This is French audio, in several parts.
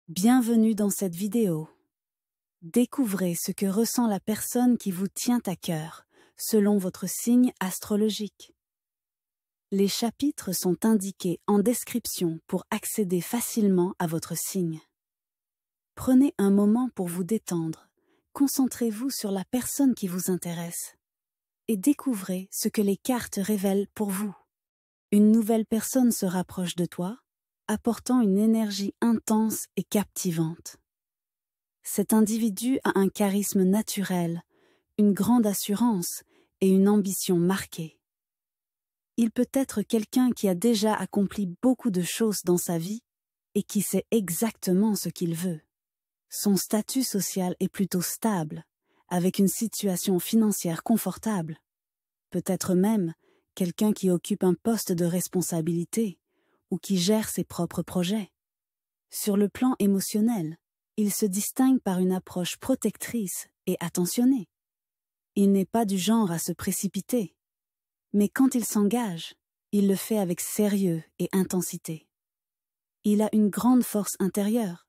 Bienvenue dans cette vidéo. Découvrez ce que ressent la personne qui vous tient à cœur, selon votre signe astrologique. Les chapitres sont indiqués en description pour accéder facilement à votre signe. Prenez un moment pour vous détendre, concentrez-vous sur la personne qui vous intéresse et découvrez ce que les cartes révèlent pour vous. Une nouvelle personne se rapproche de toi, apportant une énergie intense et captivante. Cet individu a un charisme naturel, une grande assurance et une ambition marquée. Il peut être quelqu'un qui a déjà accompli beaucoup de choses dans sa vie et qui sait exactement ce qu'il veut. Son statut social est plutôt stable, avec une situation financière confortable. Peut-être même quelqu'un qui occupe un poste de responsabilité ou qui gère ses propres projets. Sur le plan émotionnel, il se distingue par une approche protectrice et attentionnée. Il n'est pas du genre à se précipiter, mais quand il s'engage, il le fait avec sérieux et intensité. Il a une grande force intérieure,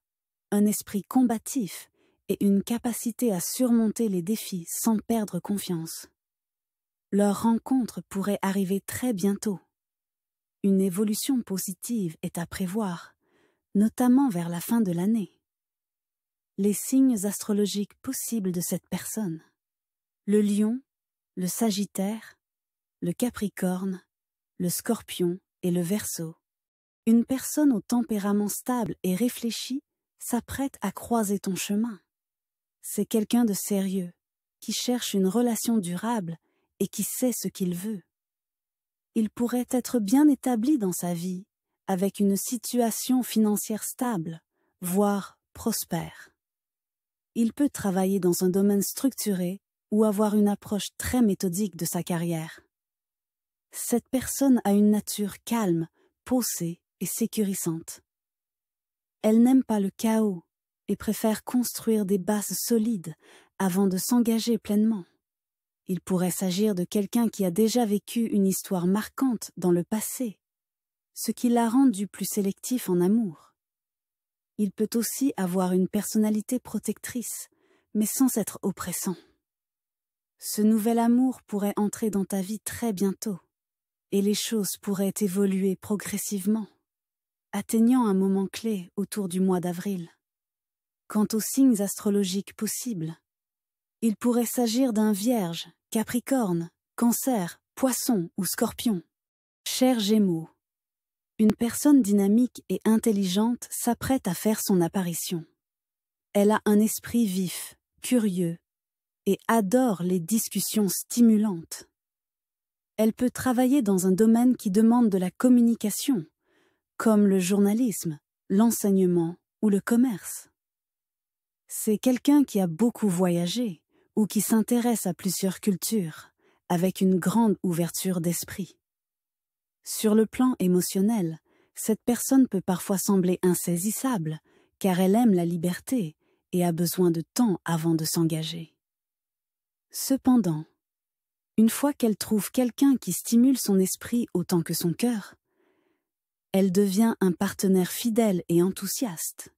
un esprit combatif et une capacité à surmonter les défis sans perdre confiance. Leur rencontre pourrait arriver très bientôt. Une évolution positive est à prévoir, notamment vers la fin de l'année. Les signes astrologiques possibles de cette personne: le Lion, le Sagittaire, le Capricorne, le Scorpion et le Verseau. Une personne au tempérament stable et réfléchi s'apprête à croiser ton chemin. C'est quelqu'un de sérieux, qui cherche une relation durable et qui sait ce qu'il veut. Il pourrait être bien établi dans sa vie, avec une situation financière stable, voire prospère. Il peut travailler dans un domaine structuré ou avoir une approche très méthodique de sa carrière. Cette personne a une nature calme, posée et sécurisante. Elle n'aime pas le chaos et préfère construire des bases solides avant de s'engager pleinement. Il pourrait s'agir de quelqu'un qui a déjà vécu une histoire marquante dans le passé, ce qui l'a rendu plus sélectif en amour. Il peut aussi avoir une personnalité protectrice, mais sans être oppressant. Ce nouvel amour pourrait entrer dans ta vie très bientôt, et les choses pourraient évoluer progressivement, atteignant un moment clé autour du mois d'avril. Quant aux signes astrologiques possibles, il pourrait s'agir d'un Vierge, Capricorne, Cancer, Poisson ou Scorpion. Cher Gémeaux, une personne dynamique et intelligente s'apprête à faire son apparition. Elle a un esprit vif, curieux, et adore les discussions stimulantes. Elle peut travailler dans un domaine qui demande de la communication, comme le journalisme, l'enseignement ou le commerce. C'est quelqu'un qui a beaucoup voyagé ou qui s'intéresse à plusieurs cultures, avec une grande ouverture d'esprit. Sur le plan émotionnel, cette personne peut parfois sembler insaisissable, car elle aime la liberté et a besoin de temps avant de s'engager. Cependant, une fois qu'elle trouve quelqu'un qui stimule son esprit autant que son cœur, elle devient un partenaire fidèle et enthousiaste.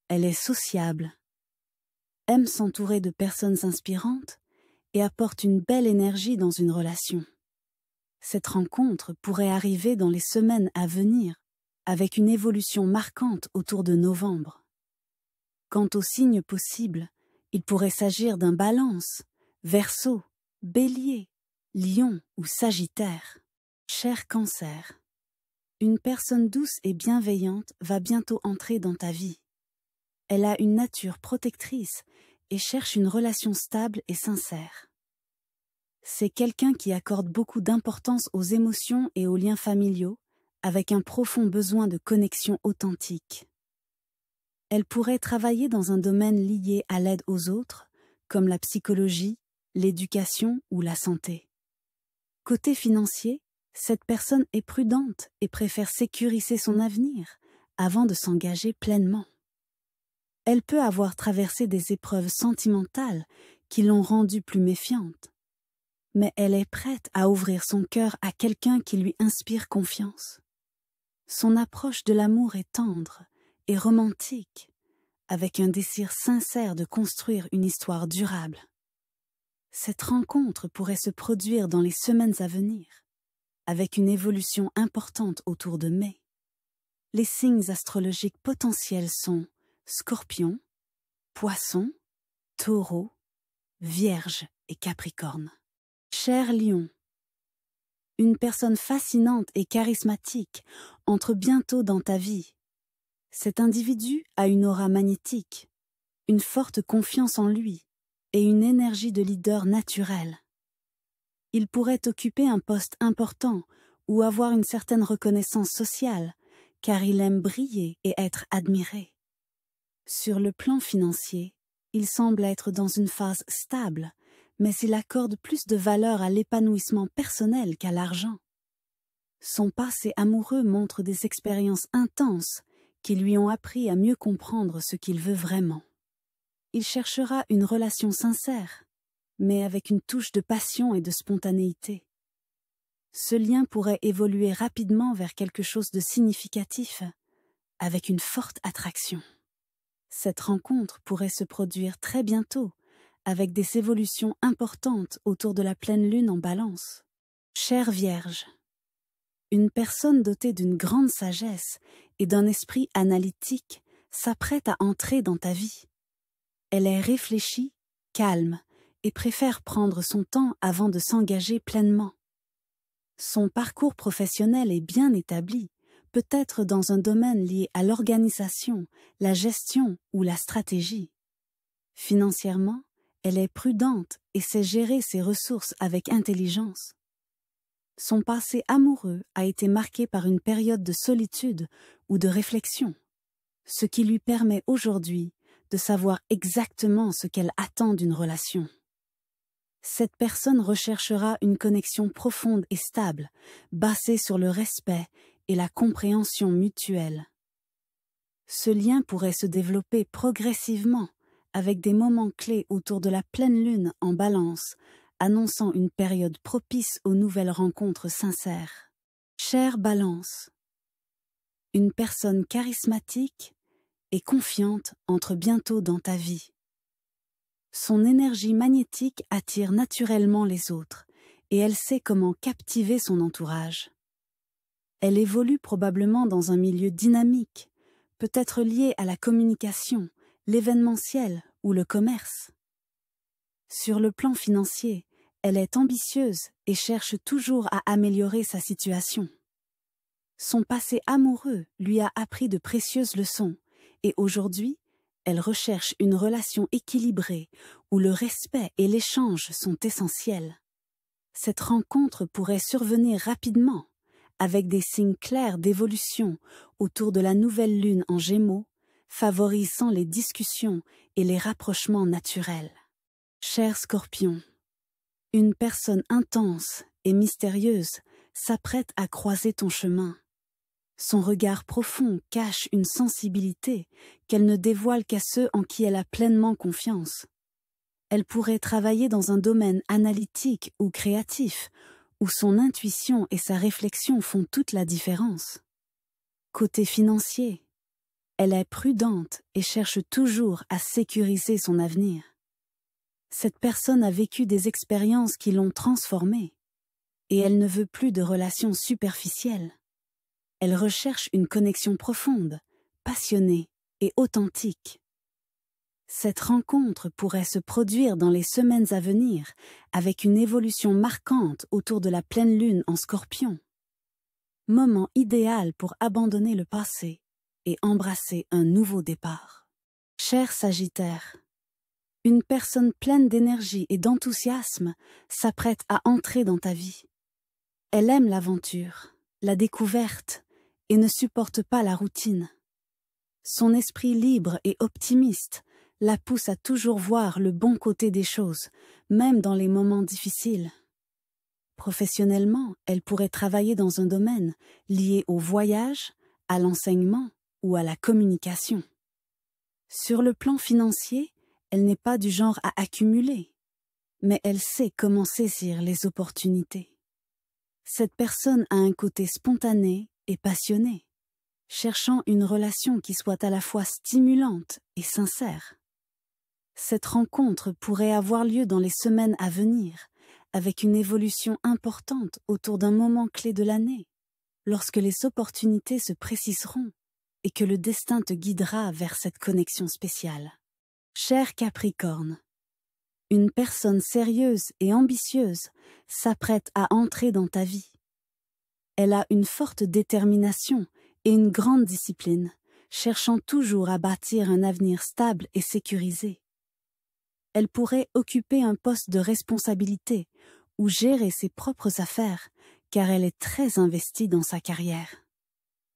Elle est sociable, aime s'entourer de personnes inspirantes et apporte une belle énergie dans une relation. Cette rencontre pourrait arriver dans les semaines à venir, avec une évolution marquante autour de novembre. Quant aux signes possibles, il pourrait s'agir d'un Balance, Verseau, Bélier, Lion ou Sagittaire. Cher Cancer, une personne douce et bienveillante va bientôt entrer dans ta vie. Elle a une nature protectrice et cherche une relation stable et sincère. C'est quelqu'un qui accorde beaucoup d'importance aux émotions et aux liens familiaux, avec un profond besoin de connexion authentique. Elle pourrait travailler dans un domaine lié à l'aide aux autres, comme la psychologie, l'éducation ou la santé. Côté financier, cette personne est prudente et préfère sécuriser son avenir avant de s'engager pleinement. Elle peut avoir traversé des épreuves sentimentales qui l'ont rendue plus méfiante, mais elle est prête à ouvrir son cœur à quelqu'un qui lui inspire confiance. Son approche de l'amour est tendre et romantique, avec un désir sincère de construire une histoire durable. Cette rencontre pourrait se produire dans les semaines à venir, avec une évolution importante autour de mai. Les signes astrologiques potentiels sont Scorpion, Poisson, Taureau, Vierge et Capricorne. Cher Lion, une personne fascinante et charismatique entre bientôt dans ta vie. Cet individu a une aura magnétique, une forte confiance en lui et une énergie de leader naturel. Il pourrait occuper un poste important ou avoir une certaine reconnaissance sociale, car il aime briller et être admiré. Sur le plan financier, il semble être dans une phase stable, mais il accorde plus de valeur à l'épanouissement personnel qu'à l'argent. Son passé amoureux montre des expériences intenses qui lui ont appris à mieux comprendre ce qu'il veut vraiment. Il cherchera une relation sincère, mais avec une touche de passion et de spontanéité. Ce lien pourrait évoluer rapidement vers quelque chose de significatif, avec une forte attraction. Cette rencontre pourrait se produire très bientôt, avec des évolutions importantes autour de la pleine lune en Balance. Chère Vierge, une personne dotée d'une grande sagesse et d'un esprit analytique s'apprête à entrer dans ta vie. Elle est réfléchie, calme et préfère prendre son temps avant de s'engager pleinement. Son parcours professionnel est bien établi, peut-être dans un domaine lié à l'organisation, la gestion ou la stratégie. Financièrement, elle est prudente et sait gérer ses ressources avec intelligence. Son passé amoureux a été marqué par une période de solitude ou de réflexion, ce qui lui permet aujourd'hui de savoir exactement ce qu'elle attend d'une relation. Cette personne recherchera une connexion profonde et stable, basée sur le respect et la compréhension mutuelle. Ce lien pourrait se développer progressivement, avec des moments clés autour de la pleine lune en Balance, annonçant une période propice aux nouvelles rencontres sincères. Chère Balance, une personne charismatique et confiante entre bientôt dans ta vie. Son énergie magnétique attire naturellement les autres et elle sait comment captiver son entourage. Elle évolue probablement dans un milieu dynamique, peut-être lié à la communication, l'événementiel ou le commerce. Sur le plan financier, elle est ambitieuse et cherche toujours à améliorer sa situation. Son passé amoureux lui a appris de précieuses leçons et aujourd'hui, elle recherche une relation équilibrée où le respect et l'échange sont essentiels. Cette rencontre pourrait survenir rapidement, avec des signes clairs d'évolution autour de la nouvelle lune en Gémeaux, favorisant les discussions et les rapprochements naturels. Cher Scorpion, une personne intense et mystérieuse s'apprête à croiser ton chemin. Son regard profond cache une sensibilité qu'elle ne dévoile qu'à ceux en qui elle a pleinement confiance. Elle pourrait travailler dans un domaine analytique ou créatif, où son intuition et sa réflexion font toute la différence. Côté financier, elle est prudente et cherche toujours à sécuriser son avenir. Cette personne a vécu des expériences qui l'ont transformée, et elle ne veut plus de relations superficielles. Elle recherche une connexion profonde, passionnée et authentique. Cette rencontre pourrait se produire dans les semaines à venir avec une évolution marquante autour de la pleine lune en Scorpion. Moment idéal pour abandonner le passé et embrasser un nouveau départ. Cher Sagittaire, une personne pleine d'énergie et d'enthousiasme s'apprête à entrer dans ta vie. Elle aime l'aventure, la découverte et ne supporte pas la routine. Son esprit libre et optimiste la pousse à toujours voir le bon côté des choses, même dans les moments difficiles. Professionnellement, elle pourrait travailler dans un domaine lié au voyage, à l'enseignement ou à la communication. Sur le plan financier, elle n'est pas du genre à accumuler, mais elle sait comment saisir les opportunités. Cette personne a un côté spontané et passionné, cherchant une relation qui soit à la fois stimulante et sincère. Cette rencontre pourrait avoir lieu dans les semaines à venir, avec une évolution importante autour d'un moment clé de l'année, lorsque les opportunités se préciseront et que le destin te guidera vers cette connexion spéciale. Cher Capricorne, une personne sérieuse et ambitieuse s'apprête à entrer dans ta vie. Elle a une forte détermination et une grande discipline, cherchant toujours à bâtir un avenir stable et sécurisé. Elle pourrait occuper un poste de responsabilité ou gérer ses propres affaires, car elle est très investie dans sa carrière.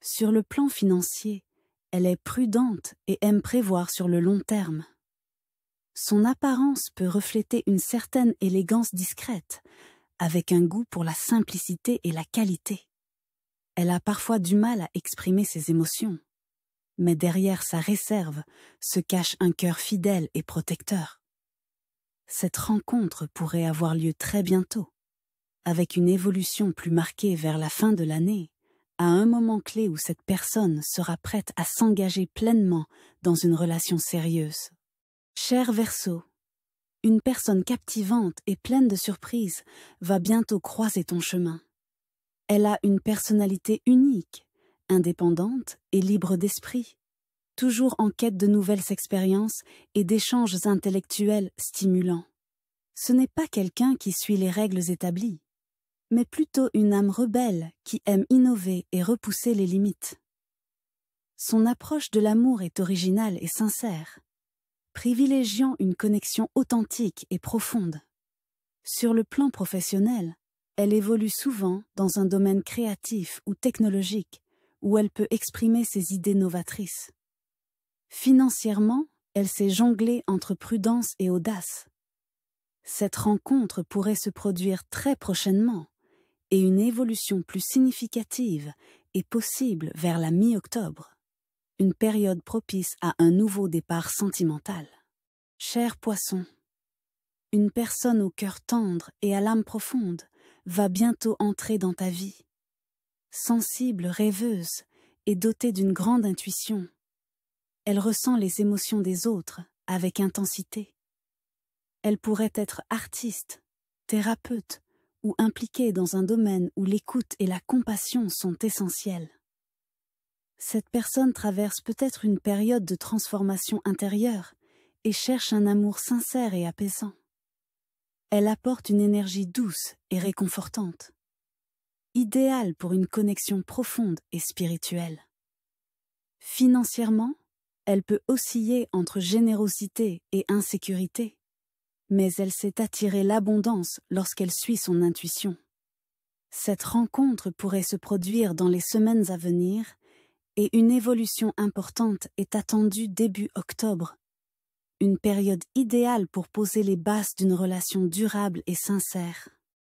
Sur le plan financier, elle est prudente et aime prévoir sur le long terme. Son apparence peut refléter une certaine élégance discrète, avec un goût pour la simplicité et la qualité. Elle a parfois du mal à exprimer ses émotions, mais derrière sa réserve se cache un cœur fidèle et protecteur. Cette rencontre pourrait avoir lieu très bientôt, avec une évolution plus marquée vers la fin de l'année, à un moment clé où cette personne sera prête à s'engager pleinement dans une relation sérieuse. Cher Verseau, une personne captivante et pleine de surprises va bientôt croiser ton chemin. Elle a une personnalité unique, indépendante et libre d'esprit, toujours en quête de nouvelles expériences et d'échanges intellectuels stimulants. Ce n'est pas quelqu'un qui suit les règles établies, mais plutôt une âme rebelle qui aime innover et repousser les limites. Son approche de l'amour est originale et sincère, privilégiant une connexion authentique et profonde. Sur le plan professionnel, elle évolue souvent dans un domaine créatif ou technologique où elle peut exprimer ses idées novatrices. Financièrement, elle sait jongler entre prudence et audace. Cette rencontre pourrait se produire très prochainement et une évolution plus significative est possible vers la mi-octobre, une période propice à un nouveau départ sentimental. Cher Poisson, une personne au cœur tendre et à l'âme profonde va bientôt entrer dans ta vie. Sensible, rêveuse et dotée d'une grande intuition, elle ressent les émotions des autres avec intensité. Elle pourrait être artiste, thérapeute ou impliquée dans un domaine où l'écoute et la compassion sont essentielles. Cette personne traverse peut-être une période de transformation intérieure et cherche un amour sincère et apaisant. Elle apporte une énergie douce et réconfortante, idéale pour une connexion profonde et spirituelle. Financièrement, elle peut osciller entre générosité et insécurité, mais elle sait attirer l'abondance lorsqu'elle suit son intuition. Cette rencontre pourrait se produire dans les semaines à venir et une évolution importante est attendue début octobre, une période idéale pour poser les bases d'une relation durable et sincère.